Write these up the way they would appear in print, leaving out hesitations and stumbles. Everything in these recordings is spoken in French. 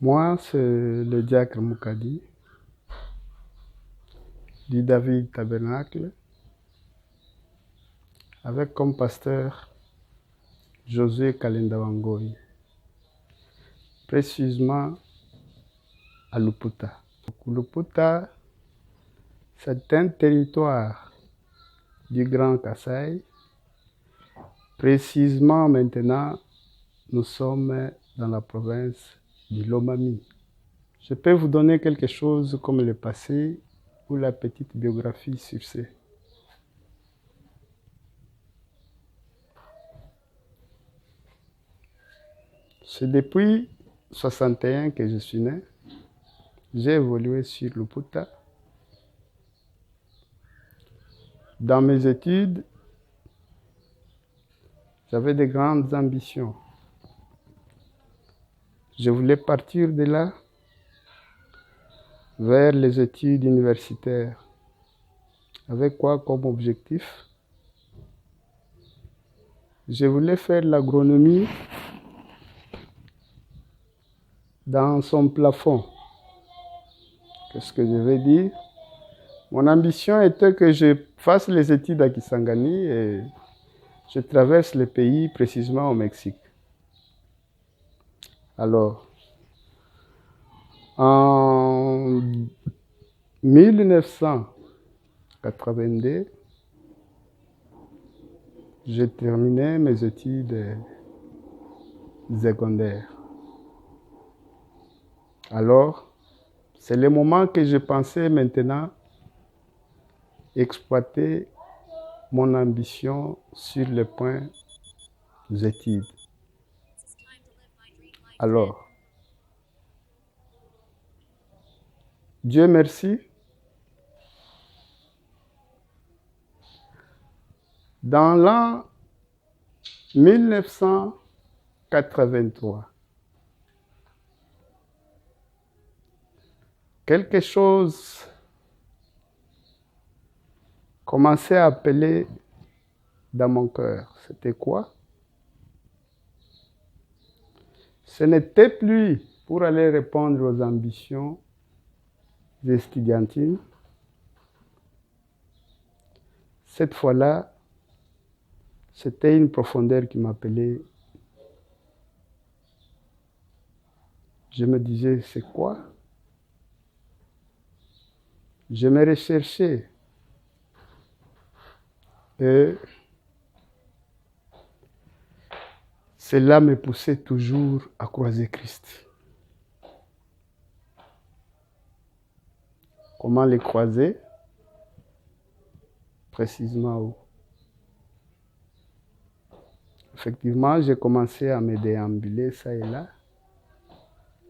Moi, c'est le diacre Moukadi, du David Tabernacle, avec comme pasteur Josué Kalenda Wangoyi, précisément à Luputa. Luputa, c'est un territoire du Grand Kasaï. Précisément maintenant, nous sommes dans la province du Lomami. Je peux vous donner quelque chose comme le passé ou la petite biographie sur ce. C'est depuis 1961 que je suis né. J'ai évolué sur Luputa. Dans mes études, j'avais de grandes ambitions. Je voulais partir de là vers les études universitaires. Avec quoi comme objectif? Je voulais faire l'agronomie dans son plafond. Qu'est-ce que je veux dire? Mon ambition était que je fasse les études à Kisangani et je traverse le pays, précisément au Mexique. Alors, en 1982, j'ai terminé mes études secondaires. Alors, c'est le moment que je pensais maintenant exploiter mon ambition sur le point des études. Alors, Dieu merci, dans l'an 1983, quelque chose commençait à appeler dans mon cœur. C'était quoi? Ce n'était plus pour aller répondre aux ambitions estudiantines. Cette fois-là, c'était une profondeur qui m'appelait. Je me disais, c'est quoi? Je me recherchais. Et cela me poussait toujours à croiser Christ. Comment les croiser? Précisément où? Effectivement, j'ai commencé à me déambuler ça et là.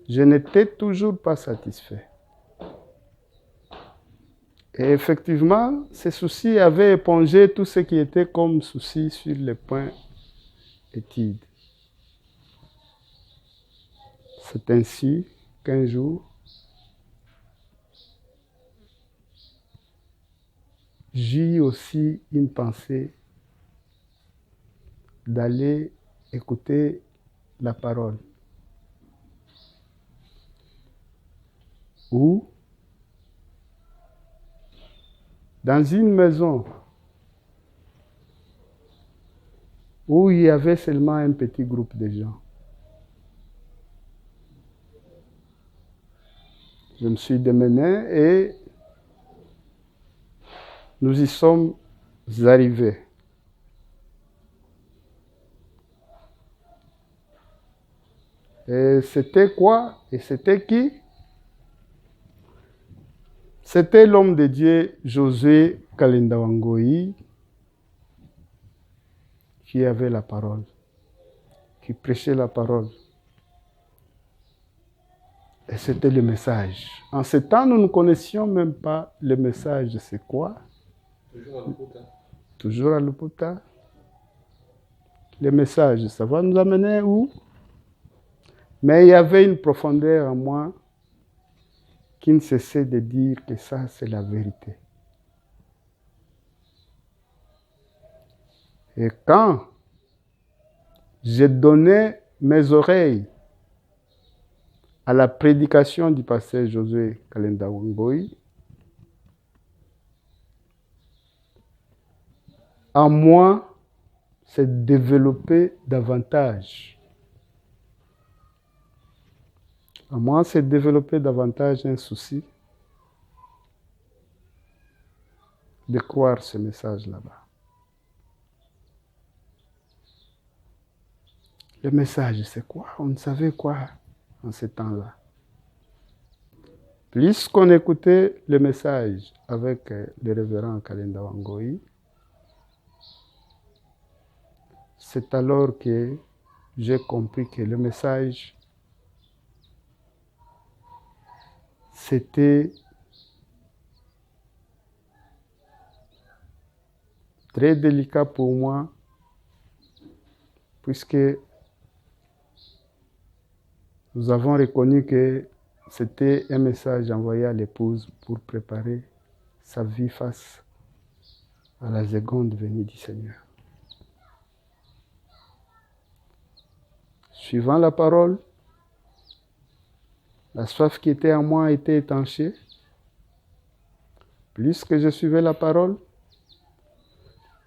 Je n'étais toujours pas satisfait. Et effectivement, ces soucis avaient épongé tout ce qui était comme souci sur le point étude. C'est ainsi qu'un jour, j'eus aussi une pensée d'aller écouter la parole. Ou dans une maison où il y avait seulement un petit groupe de gens. Je me suis démené et nous y sommes arrivés. Et c'était quoi? Et c'était qui? C'était l'homme de Dieu, Josué Kalenda Wangoyi, qui avait la parole, qui prêchait la parole. Et c'était le message. En ce temps, nous ne connaissions même pas le message, c'est quoi? Toujours à Luputa. Toujours à Luputa. Le message, ça va nous amener où? Mais il y avait une profondeur en moi qui ne cessait de dire que ça, c'est la vérité. Et quand j'ai donné mes oreilles à la prédication du pasteur Josué Kalenda Wangoi, en moi, s'est développé davantage. En moi, s'est développé davantage un souci de croire ce message là-bas. Le message, c'est quoi? On ne savait quoi en ce temps-là. Plus qu'on écoutait le message avec le révérend Kalenda Wangoi, c'est alors que j'ai compris que le message, c'était très délicat pour moi, puisque nous avons reconnu que c'était un message envoyé à l'épouse pour préparer sa vie face à la seconde venue du Seigneur. Suivant la parole, la soif qui était en moi était étanchée. Plus que je suivais la parole,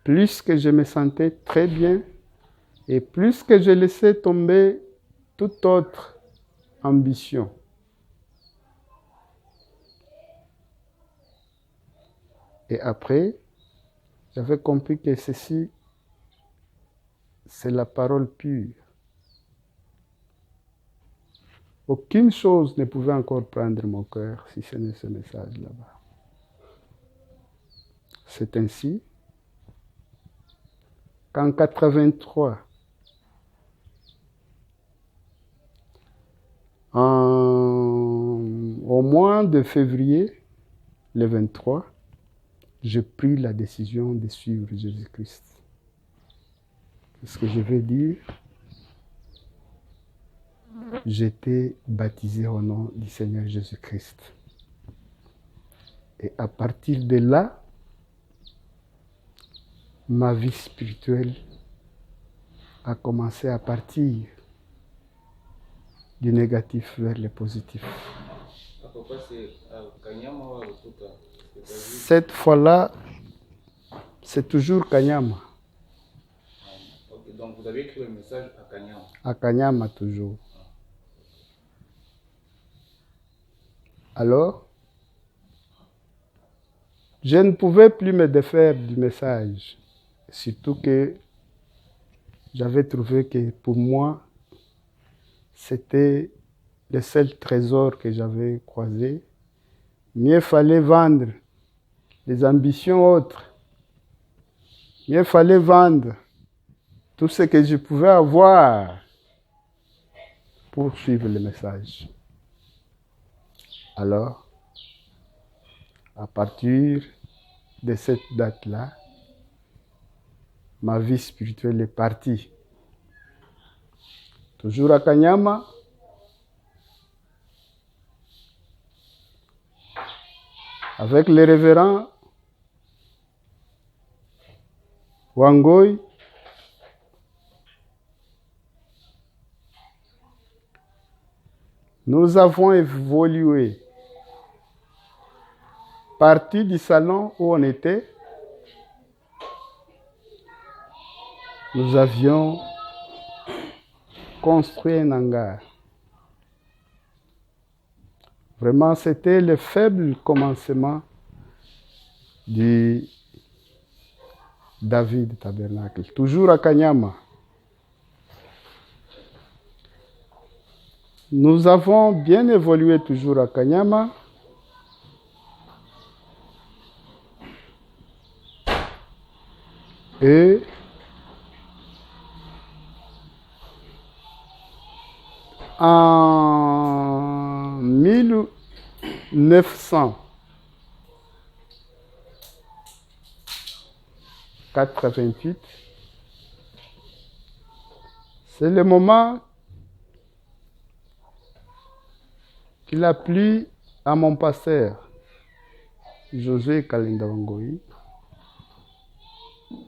plus que je me sentais très bien et plus que je laissais tomber toute autre ambition. Et après, j'avais compris que ceci, c'est la parole pure. Aucune chose ne pouvait encore prendre mon cœur si ce n'est ce message là-bas. C'est ainsi qu'en 83, au mois de février, le 23, j'ai pris la décision de suivre Jésus-Christ. Ce que je veux dire, j'étais baptisé au nom du Seigneur Jésus-Christ. Et à partir de là, ma vie spirituelle a commencé à partir du négatif vers le positif. Cette fois-là, c'est toujours Kanyama. Donc vous avez écrit le message à Kanyama? À Kanyama toujours. Alors, je ne pouvais plus me défaire du message. Surtout que j'avais trouvé que pour moi, c'était le seul trésor que j'avais croisé. Mieux fallait vendre les ambitions autres. Mieux fallait vendre tout ce que je pouvais avoir pour suivre le message. Alors, à partir de cette date-là, ma vie spirituelle est partie. Toujours à Kanyama, avec les révérends Wangoi, nous avons évolué. Parti du salon où on était, nous avions construit un hangar. Vraiment, c'était le faible commencement du David Tabernacle. Toujours à Kanyama. Nous avons bien évolué toujours à Kanyama. Et en 1988, c'est le moment qu'il a plu à mon pasteur, Josué Kalenda Wangoi,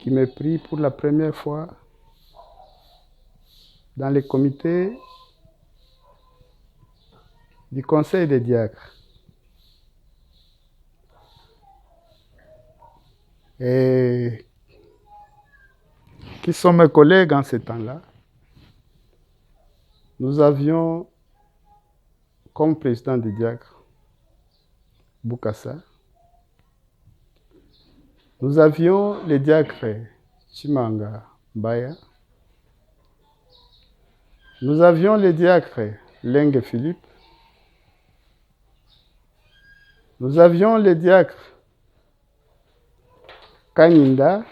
qui m'a pris pour la première fois dans les comités du conseil des diacres. Et qui sont mes collègues en ce temps-là. Nous avions comme président des diacres Boukassa. Nous avions les diacres Chimanga Mbaya. Nous avions les diacres Lengue Philippe. Nous avions les diacres Kanyinda,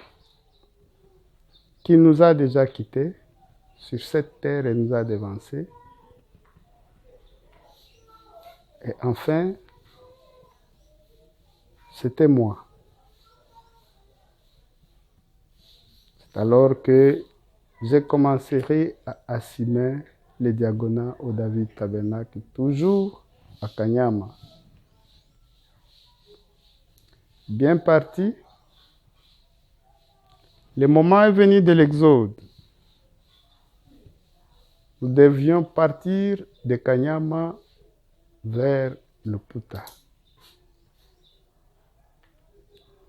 qui nous a déjà quittés sur cette terre et nous a devancés. Et enfin, c'était moi. C'est alors que j'ai commencé à assumer les diagonats au David Tabernacle, toujours à Kanyama. Bien parti, le moment est venu de l'exode. Nous devions partir de Kanyama vers le Puta.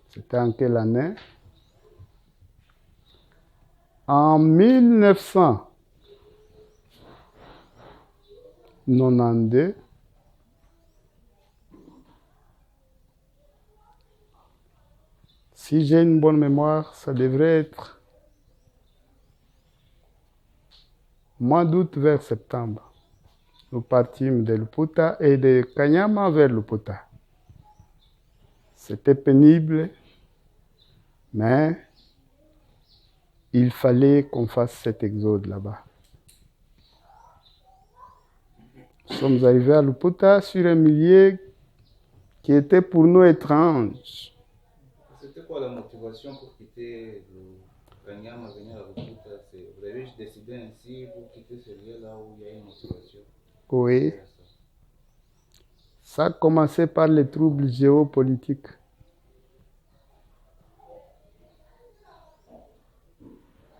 C'était en quelle année? En 1992, si j'ai une bonne mémoire, ça devrait être mois d'août vers septembre. Nous partîmes de Luputa et de Kanyama vers Luputa. C'était pénible, mais il fallait qu'on fasse cet exode là-bas. Nous sommes arrivés à Luputa sur un milieu qui était pour nous étrange. C'était quoi la motivation pour quitter le Kanyama, venir à Luputa? Vous avez décidé ainsi pour quitter ce lieu-là où il y a une motivation? Oui. Ça a commencé par les troubles géopolitiques.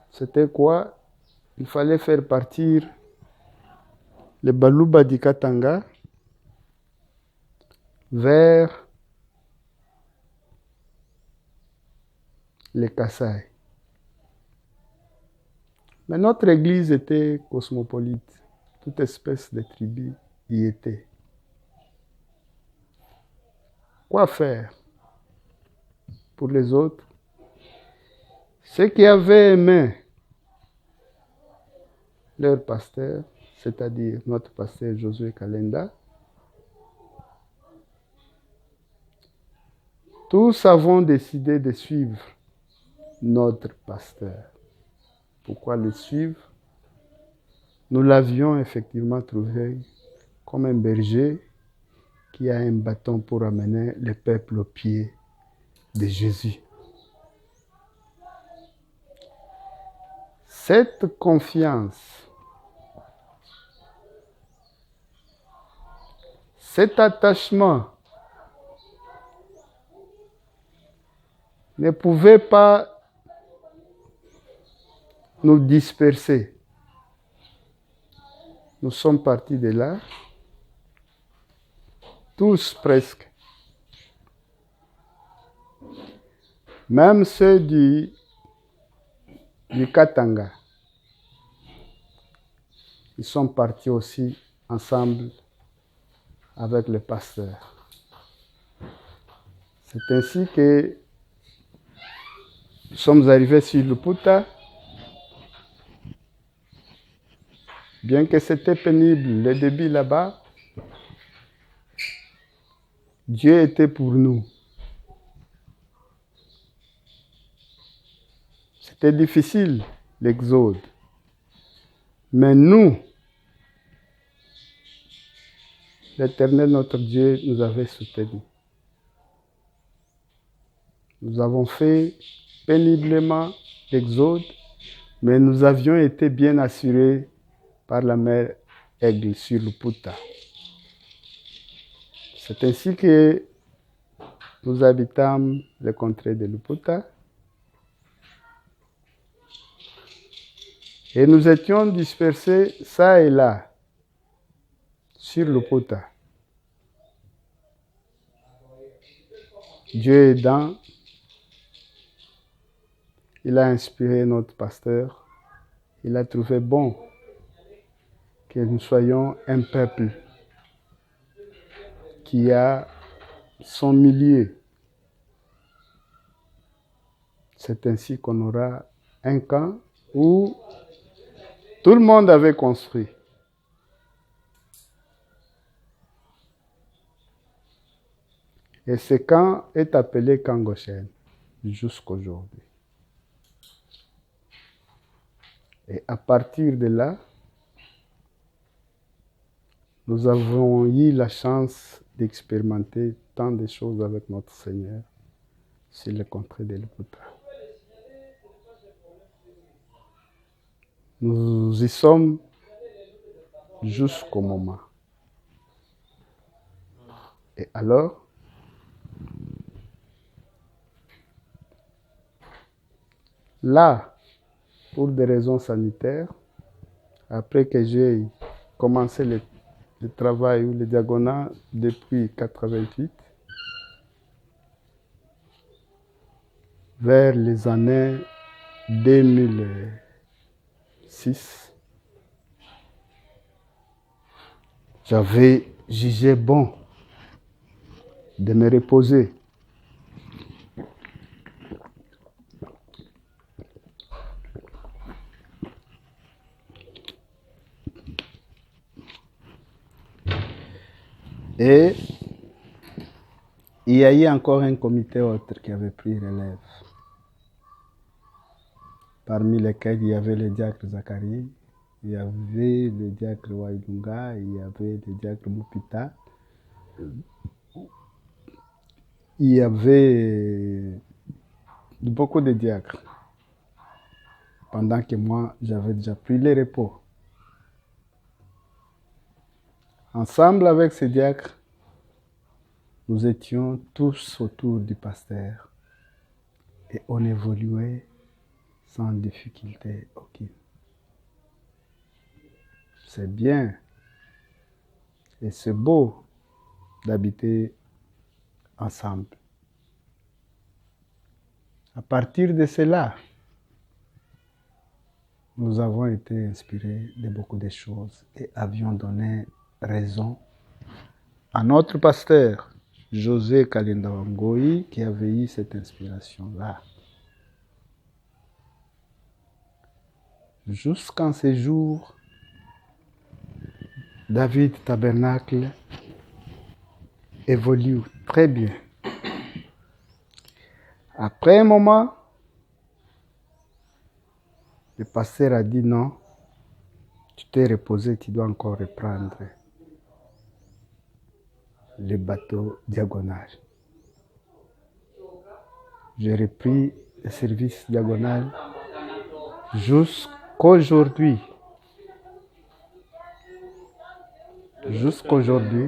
C'était quoi? Il fallait faire partir les Baluba du Katanga vers les Kasaï. Mais notre église était cosmopolite. Toute espèce de tribu y était. Quoi faire pour les autres? Ceux qui avaient aimé leur pasteur, c'est-à-dire notre pasteur Josué Kalenda, tous avons décidé de suivre notre pasteur. Pourquoi le suivre? Nous l'avions effectivement trouvé comme un berger qui a un bâton pour amener le peuple aux pieds de Jésus. Cette confiance, cet attachement ne pouvait pas nous disperser. Nous sommes partis de là, tous presque. Même ceux du Katanga. Ils sont partis aussi ensemble avec le pasteur. C'est ainsi que nous sommes arrivés sur le Puta. Bien que c'était pénible, le débit là-bas, Dieu était pour nous. C'était difficile, l'exode. Mais nous, l'Éternel, notre Dieu, nous avait soutenus. Nous avons fait péniblement l'exode, mais nous avions été bien assurés par la mer Aigle sur le Puta. C'est ainsi que nous habitâmes les contrées de Luputa. Et nous étions dispersés ça et là sur le Puta. Dieu aidant, il a inspiré notre pasteur. Il a trouvé bon que nous soyons un peuple qui a son milieu. C'est ainsi qu'on aura un camp où tout le monde avait construit. Et ce camp est appelé camp Goshen jusqu'aujourd'hui. Et à partir de là, nous avons eu la chance d'expérimenter tant de choses avec notre Seigneur sur le contrée de l'Équateur. Nous y sommes jusqu'au moment. Et alors, là, pour des raisons sanitaires, après que j'ai commencé le travail ou le diagonal depuis 1988, vers les années 2006, j'avais jugé bon de me reposer. Et il y a eu encore un comité autre qui avait pris relève, parmi lesquels il y avait le diacre Zacharie, il y avait le diacre Wailunga, il y avait le diacre Mupita, il y avait beaucoup de diacres, pendant que moi j'avais déjà pris le repos. Ensemble avec ces diacres, nous étions tous autour du pasteur et on évoluait sans difficulté aucune. C'est bien et c'est beau d'habiter ensemble. À partir de cela, nous avons été inspirés de beaucoup de choses et avions donné raison à notre pasteur, José Kalinda Wangoi, qui avait eu cette inspiration-là. Jusqu'en ces jours, David Tabernacle évolue très bien. Après un moment, le pasteur a dit non, tu t'es reposé, tu dois encore reprendre le bateau diagonal. J'ai repris le service diagonal jusqu'aujourd'hui. Jusqu'aujourd'hui.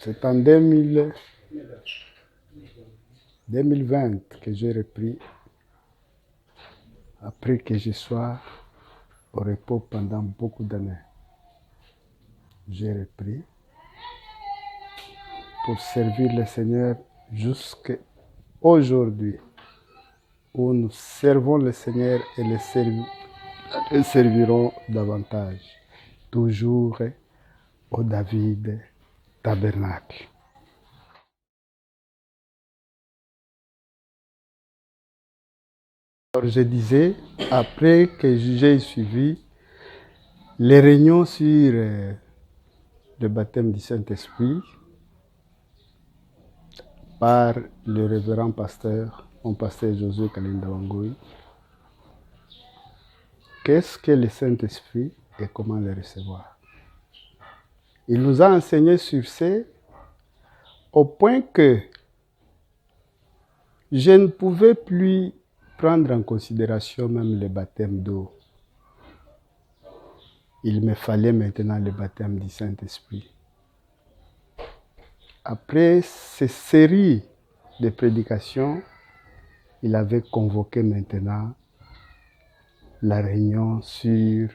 C'est en 2020 que j'ai repris, après que je sois au repos pendant beaucoup d'années. J'ai repris pour servir le Seigneur jusqu'à aujourd'hui, où nous servons le Seigneur et le servirons davantage, toujours au David Tabernacle. Alors je disais, après que j'ai suivi les réunions sur le baptême du Saint-Esprit par le révérend pasteur, mon pasteur Josué Kalinda Wangoi, qu'est-ce que le Saint-Esprit et comment le recevoir? Il nous a enseigné sur ce, au point que je ne pouvais plus prendre en considération même le baptême d'eau. Il me fallait maintenant le baptême du Saint-Esprit. Après ces séries de prédications, il avait convoqué maintenant la réunion sur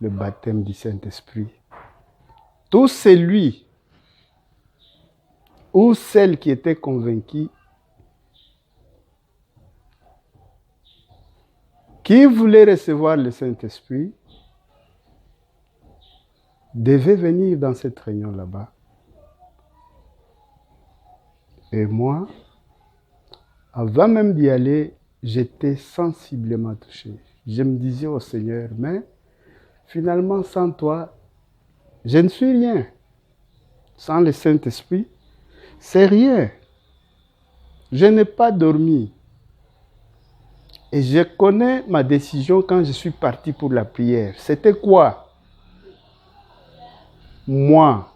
le baptême du Saint-Esprit. Tout celui ou celle qui était convaincu, qui voulait recevoir le Saint-Esprit, devait venir dans cette réunion là-bas. Et moi, avant même d'y aller, j'étais sensiblement touché. Je me disais au Seigneur, mais finalement, sans toi, je ne suis rien. Sans le Saint-Esprit, c'est rien. Je n'ai pas dormi. Et je connais ma décision quand je suis parti pour la prière. C'était quoi? Moi,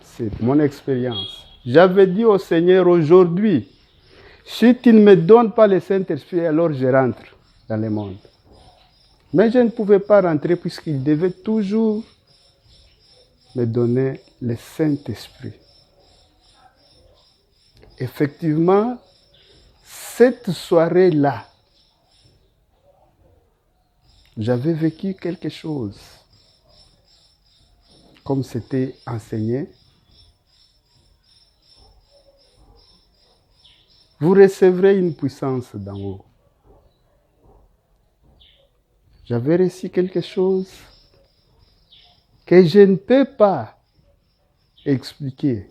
c'est mon expérience. J'avais dit au Seigneur aujourd'hui, si tu ne me donnes pas le Saint-Esprit, alors je rentre dans le monde. Mais je ne pouvais pas rentrer puisqu'il devait toujours me donner le Saint-Esprit. Effectivement, cette soirée-là, j'avais vécu quelque chose. Comme c'était enseigné, vous recevrez une puissance d'en haut. J'avais reçu quelque chose que je ne peux pas expliquer.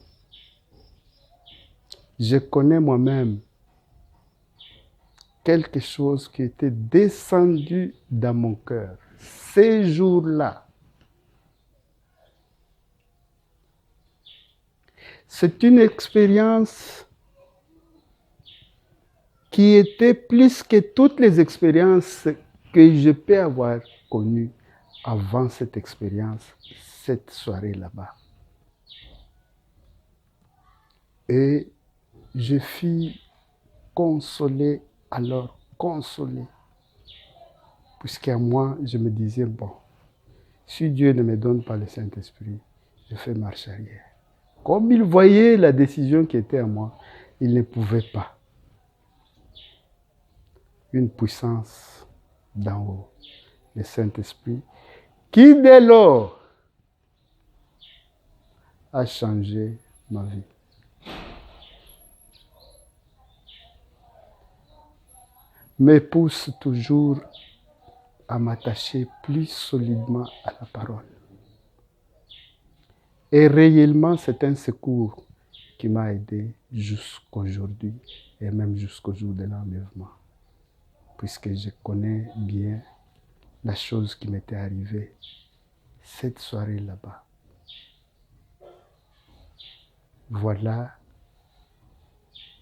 Je connais moi-même quelque chose qui était descendu dans mon cœur. Ces jours-là, c'est une expérience qui était plus que toutes les expériences que je peux avoir connues avant cette expérience, cette soirée là-bas. Et je fus consolé, alors consolé, puisqu'à moi, je me disais, bon, si Dieu ne me donne pas le Saint-Esprit, je fais marche arrière. Comme il voyait la décision qui était à moi, il ne pouvait pas. Une puissance d'en haut, le Saint-Esprit, qui dès lors a changé ma vie. Me pousse toujours à m'attacher plus solidement à la parole. Et réellement, c'est un secours qui m'a aidé jusqu'aujourd'hui et même jusqu'au jour de l'enlèvement, puisque je connais bien la chose qui m'était arrivée cette soirée là-bas. Voilà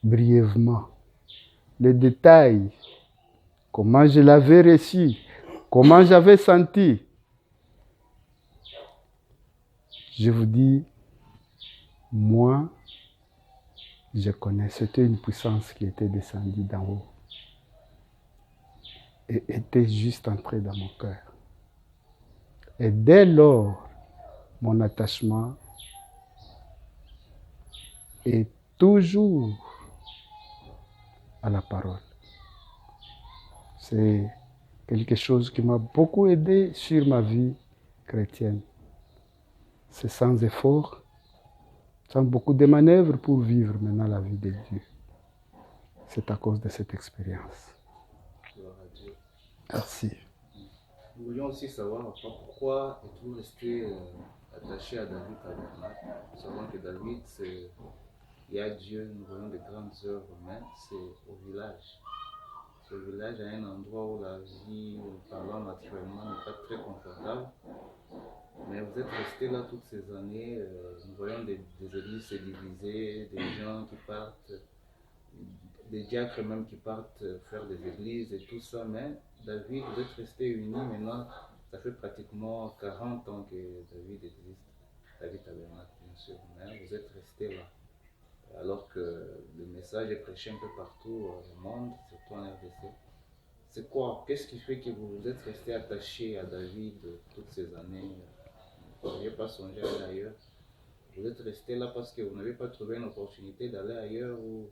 brièvement les détails, comment je l'avais reçu, comment j'avais senti. Je vous dis, moi, je connais, c'était une puissance qui était descendue d'en haut et était juste entrée dans mon cœur. Et dès lors, mon attachement est toujours à la parole. C'est quelque chose qui m'a beaucoup aidé sur ma vie chrétienne. C'est sans effort, sans beaucoup de manœuvres pour vivre maintenant la vie de Dieu. C'est à cause de cette expérience. Gloire à Dieu. Merci. Nous voulions aussi savoir pourquoi êtes-vous resté attaché à David Tabernacle. Nous savons que David, il y a Dieu, nous voyons de grandes œuvres, mais c'est au village. Ce village est un endroit où la vie, parlant naturellement, n'est pas très confortable. Mais vous êtes resté là toutes ces années. Nous voyons des églises se diviser, des gens qui partent, des diacres même qui partent faire des églises et tout ça. Mais David, vous êtes resté unis maintenant. Ça fait pratiquement 40 ans que David existe. David Tabernacle, bien sûr. Mais vous êtes resté là. Alors que le message est prêché un peu partout dans le monde, surtout en RDC. C'est quoi? Qu'est-ce qui fait que vous vous êtes resté attaché à David toutes ces années? Vous n'aviez pas songé à aller ailleurs? Vous êtes resté là parce que vous n'avez pas trouvé une opportunité d'aller ailleurs ou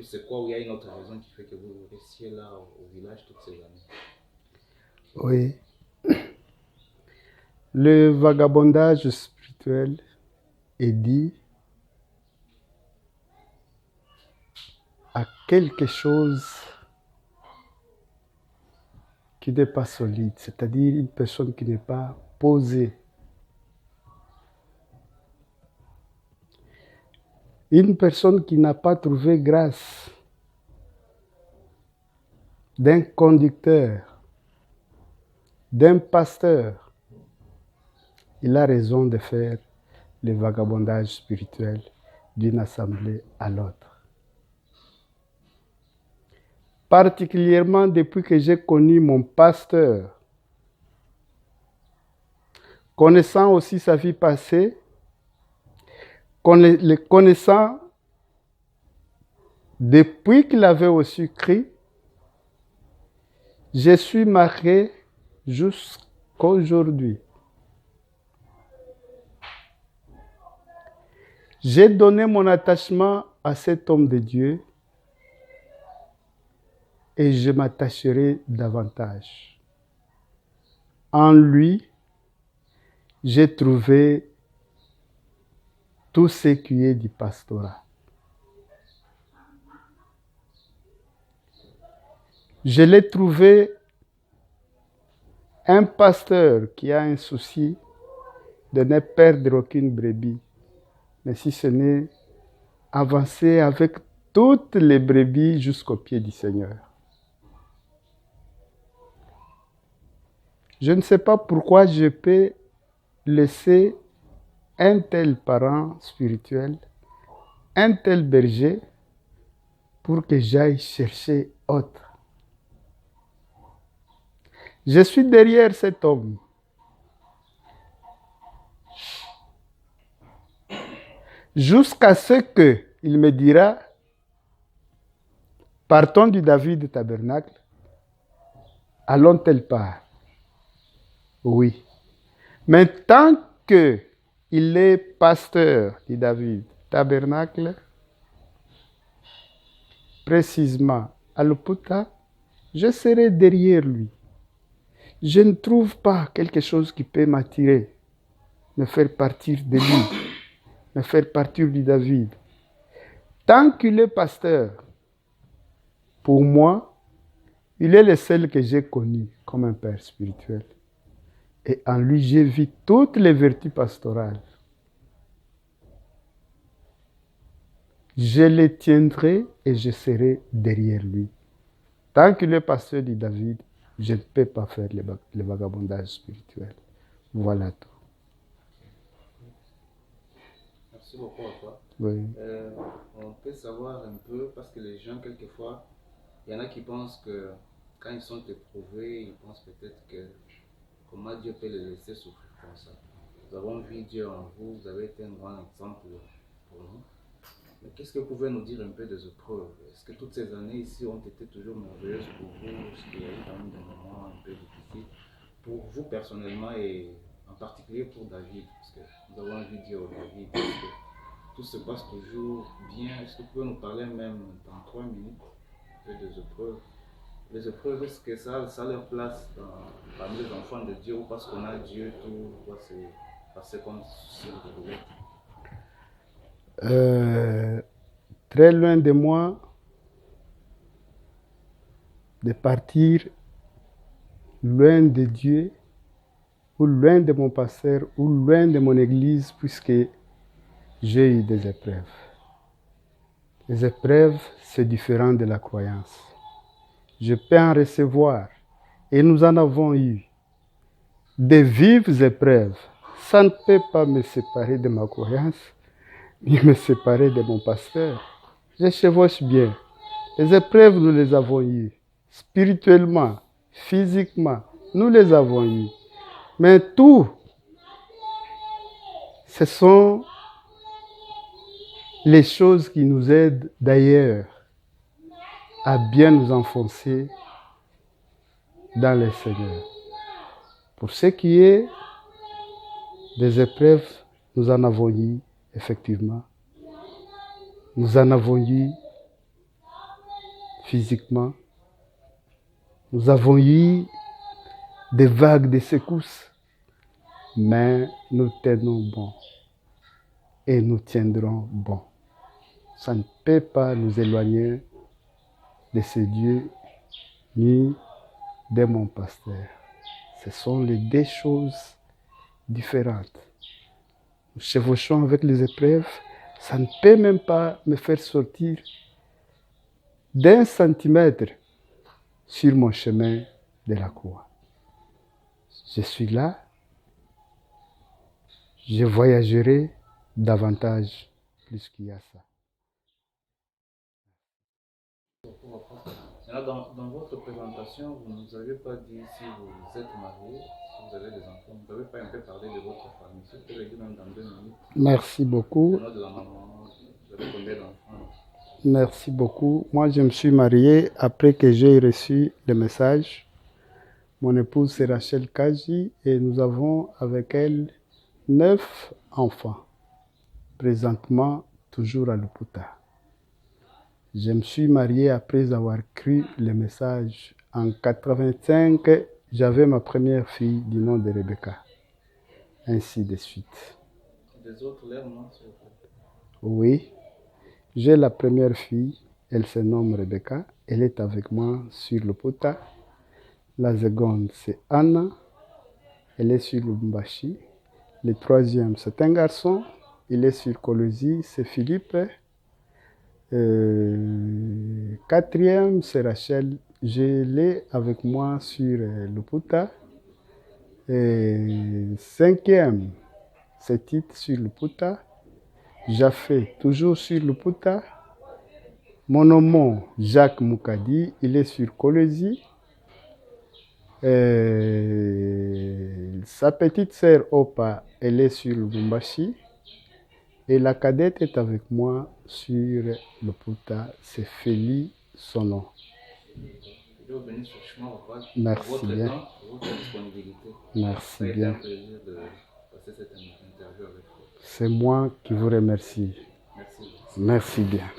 c'est quoi? Ou il y a une autre raison qui fait que vous restiez là au village toutes ces années? Oui. Le vagabondage spirituel est dit à quelque chose qui n'est pas solide, c'est-à-dire une personne qui n'est pas posée. Une personne qui n'a pas trouvé grâce d'un conducteur, d'un pasteur, il a raison de faire le vagabondage spirituel d'une assemblée à l'autre. Particulièrement depuis que j'ai connu mon pasteur, connaissant aussi sa vie passée, le connaissant depuis qu'il avait reçu Christ, je suis marqué jusqu'aujourd'hui. J'ai donné mon attachement à cet homme de Dieu et je m'attacherai davantage. En lui, j'ai trouvé tout ce qui est du pastorat. Je l'ai trouvé un pasteur qui a un souci de ne perdre aucune brebis, mais si ce n'est avancer avec toutes les brebis jusqu'au pied du Seigneur. Je ne sais pas pourquoi je peux laisser un tel parent spirituel, un tel berger, pour que j'aille chercher autre. Je suis derrière cet homme. Jusqu'à ce qu'il me dira, partons du David Tabernacle, allons telle part. Oui. Mais tant qu'il est pasteur du David Tabernacle, précisément à Luputa, je serai derrière lui. Je ne trouve pas quelque chose qui peut m'attirer, me faire partir de lui, me faire partir du David. Tant qu'il est pasteur, pour moi, il est le seul que j'ai connu comme un père spirituel. Et en lui, j'ai vu toutes les vertus pastorales. Je le tiendrai et je serai derrière lui. Tant qu'il est pasteur du David, je ne peux pas faire le vagabondage spirituel. Voilà tout. Merci beaucoup à toi. Oui. On peut savoir un peu, parce que les gens, quelquefois, il y en a qui pensent que quand ils sont éprouvés, ils pensent peut-être que comment Dieu peut les laisser souffrir comme ça. Nous avons vu Dieu en vous, vous avez été un grand exemple pour nous. Mais qu'est-ce que vous pouvez nous dire un peu des épreuves? Est-ce que toutes ces années ici ont été toujours merveilleuses pour vous? Est-ce qu'il y a eu quand même des moments un peu difficiles pour vous personnellement et en particulier pour David? Parce que nous avons vu Dieu au David, est-ce que tout se passe toujours bien? Est-ce que vous pouvez nous parler même dans 3 minutes un peu des épreuves? Les épreuves, est-ce que ça a leur place parmi les enfants de Dieu ou parce qu'on a Dieu, tout va se passer comme si on voulait? Très loin de moi de partir loin de Dieu ou loin de mon pasteur ou loin de mon église puisque j'ai eu des épreuves. Les épreuves, c'est différent de la croyance. Je peux en recevoir et nous en avons eu de vives épreuves. Ça ne peut pas me séparer de ma croyance ni me séparer de mon pasteur. Je chevauche bien. Les épreuves, nous les avons eues. Spirituellement, physiquement, nous les avons eues. Mais tout, ce sont les choses qui nous aident d'ailleurs à bien nous enfoncer dans le Seigneur. Pour ce qui est des épreuves, nous en avons eu, effectivement. Nous en avons eu physiquement. Nous avons eu des vagues de secousses. mais nous tenons bon et nous tiendrons bon. Ça ne peut pas nous éloigner de ce Dieu ni de mon pasteur. Ce sont les deux choses différentes. Nous chevauchons avec les épreuves, ça ne peut même pas me faire sortir d'1 centimètre sur mon chemin de la croix. Je suis là, je voyagerai davantage plus qu'il y a ça. Dans votre présentation, vous ne nous avez pas dit si vous êtes marié, si vous avez des enfants. Vous n'avez pas un peu parlé de votre famille. Si vous pouvez le dire même dans 2 minutes. Merci beaucoup. Le nom de la maman, vous avez combien d'enfants? Merci beaucoup. Moi, je me suis marié après que j'ai reçu le message. Mon épouse, c'est Rachel Kaji, et nous avons avec elle 9 enfants. Présentement, toujours à Luputa. Je me suis marié après avoir cru le message. En 85, j'avais ma première fille du nom de Rebecca. Ainsi de suite. Des autres, leurs noms, s'il vous plaît. Oui, j'ai la première fille, elle se nomme Rebecca. Elle est avec moi sur Luputa. La seconde, c'est Anna. Elle est sur Lubumbashi. Le troisième, c'est un garçon. Il est sur Colosi, c'est Philippe. Quatrième, c'est Rachel. Je l'ai avec moi sur Luputa. Cinquième, c'est Tite sur Luputa. Jafé, toujours sur Luputa. Mon nom, Jacques Moukadi, il est sur Colosi. Sa petite sœur Opa, elle est sur Lubumbashi. Et la cadette est avec moi sur Luputa, c'est Félie son nom. Dieu vous bénisse richement, papa. Merci Votre bien. temps, votre disponibilité. Merci Ça a été bien. un plaisir de passer cette interview avec vous. C'est moi qui vous remercie. Merci. Merci bien.